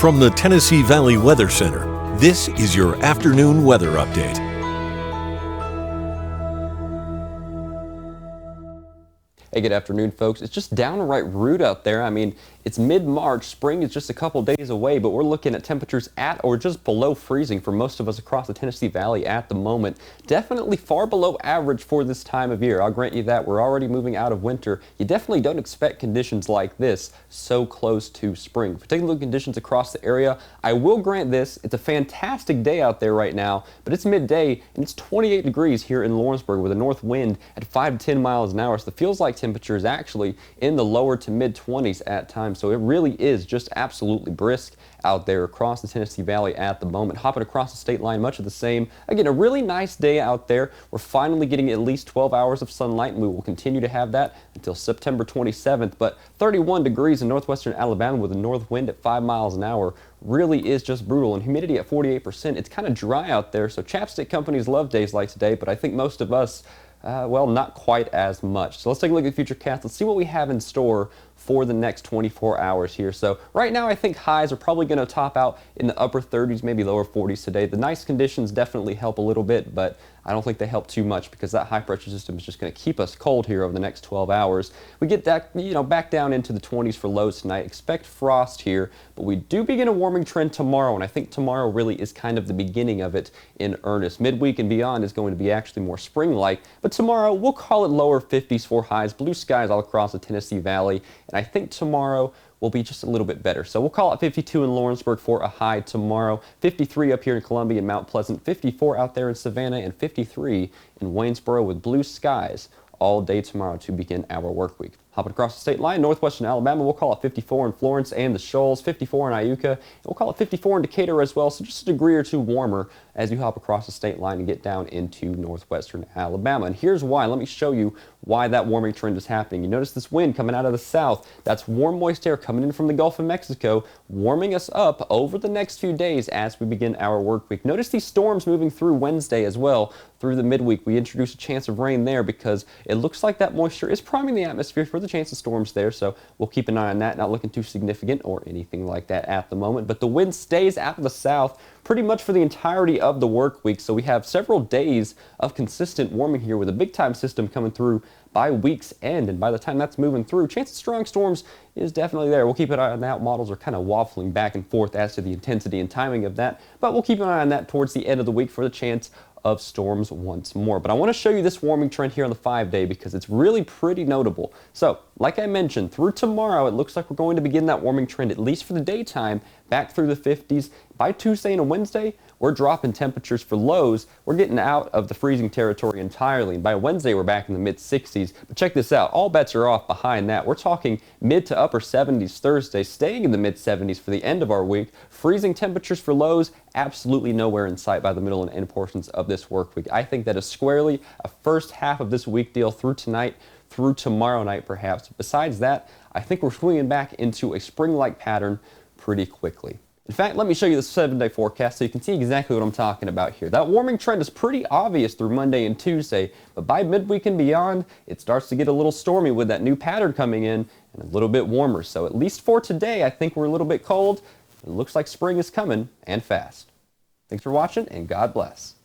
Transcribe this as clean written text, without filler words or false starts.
From the Tennessee Valley Weather Center, this is your afternoon weather update. Hey, good afternoon, folks. It's just downright rude out there. I mean, it's mid-March. Spring is just a couple days away, but we're looking at temperatures at or just below freezing for most of us across the Tennessee Valley at the moment. Definitely far below average for this time of year. I'll grant you that. We're already moving out of winter. You definitely don't expect conditions like this so close to spring. If we're taking a look at conditions across the area, I will grant this. It's a fantastic day out there right now, but it's midday and it's 28 degrees here in Lawrenceburg with a north wind at 5 to 10 miles an hour. So it feels like temperature is actually in the lower to mid 20s at times. So it really is just absolutely brisk out there across the Tennessee Valley at the moment. Hopping across the state line, much of the same. Again, a really nice day out there. We're finally getting at least 12 hours of sunlight, and we will continue to have that until September 27th. But 31 degrees in northwestern Alabama with a north wind at 5 miles an hour really is just brutal. And humidity at 48%. It's kind of dry out there, so chapstick companies love days like today, but I think most of us well, not quite as much. So let's take a look at the futurecast. Let's see what we have in store for the next 24 hours here. So right now I think highs are probably going to top out in the upper 30s, maybe lower 40s today. The nice conditions definitely help a little bit, but I don't think they help too much because that high pressure system is just going to keep us cold here over the next 12 hours. We get that, back down into the 20s for lows tonight. Expect frost here, but we do begin a warming trend tomorrow, and I think tomorrow really is kind of the beginning of it in earnest. Midweek and beyond is going to be actually more spring-like, but tomorrow we'll call it lower 50s for highs, blue skies all across the Tennessee Valley, and I think tomorrow will be just a little bit better. So we'll call it 52 in Lawrenceburg for a high tomorrow, 53 up here in Columbia and Mount Pleasant, 54 out there in Savannah, and 53 in Waynesboro with blue skies all day tomorrow to begin our work week. Hopping across the state line, northwestern Alabama, we'll call it 54 in Florence and the Shoals, 54 in Iuka, and we'll call it 54 in Decatur as well, so just a degree or two warmer as you hop across the state line and get down into northwestern Alabama. And here's why. Let me show you why that warming trend is happening. You notice this wind coming out of the south. That's warm, moist air coming in from the Gulf of Mexico, warming us up over the next few days as we begin our work week. Notice these storms moving through Wednesday as well. Through the midweek, we introduce a chance of rain there because it looks like that moisture is priming the atmosphere for the chance of storms there, so we'll keep an eye on that. Not looking too significant or anything like that at the moment, but the wind stays out of the south pretty much for the entirety of the work week, so we have several days of consistent warming here with a big time system coming through by week's end, and by the time that's moving through, chance of strong storms is definitely there. We'll keep an eye on that. Models are kind of waffling back and forth as to the intensity and timing of that, but we'll keep an eye on that towards the end of the week for the chance of storms once more. But I want to show you this warming trend here on the 5-day because it's really pretty notable. So, like I mentioned, through tomorrow, it looks like we're going to begin that warming trend, at least for the daytime, back through the 50s. By Tuesday and Wednesday, we're dropping temperatures for lows. We're getting out of the freezing territory entirely. And by Wednesday, we're back in the mid-60s. But check this out. All bets are off behind that. We're talking mid to upper 70s Thursday, staying in the mid-70s for the end of our week. Freezing temperatures for lows, absolutely nowhere in sight by the middle and end portions of this work week. I think that is squarely a first half of this week deal through tonight, through tomorrow night perhaps. Besides that, I think we're swinging back into a spring-like pattern pretty quickly. In fact, let me show you the 7-day forecast so you can see exactly what I'm talking about here. That warming trend is pretty obvious through Monday and Tuesday, but by midweek and beyond, it starts to get a little stormy with that new pattern coming in and a little bit warmer. So at least for today, I think we're a little bit cold. It looks like spring is coming and fast. Thanks for watching, and God bless.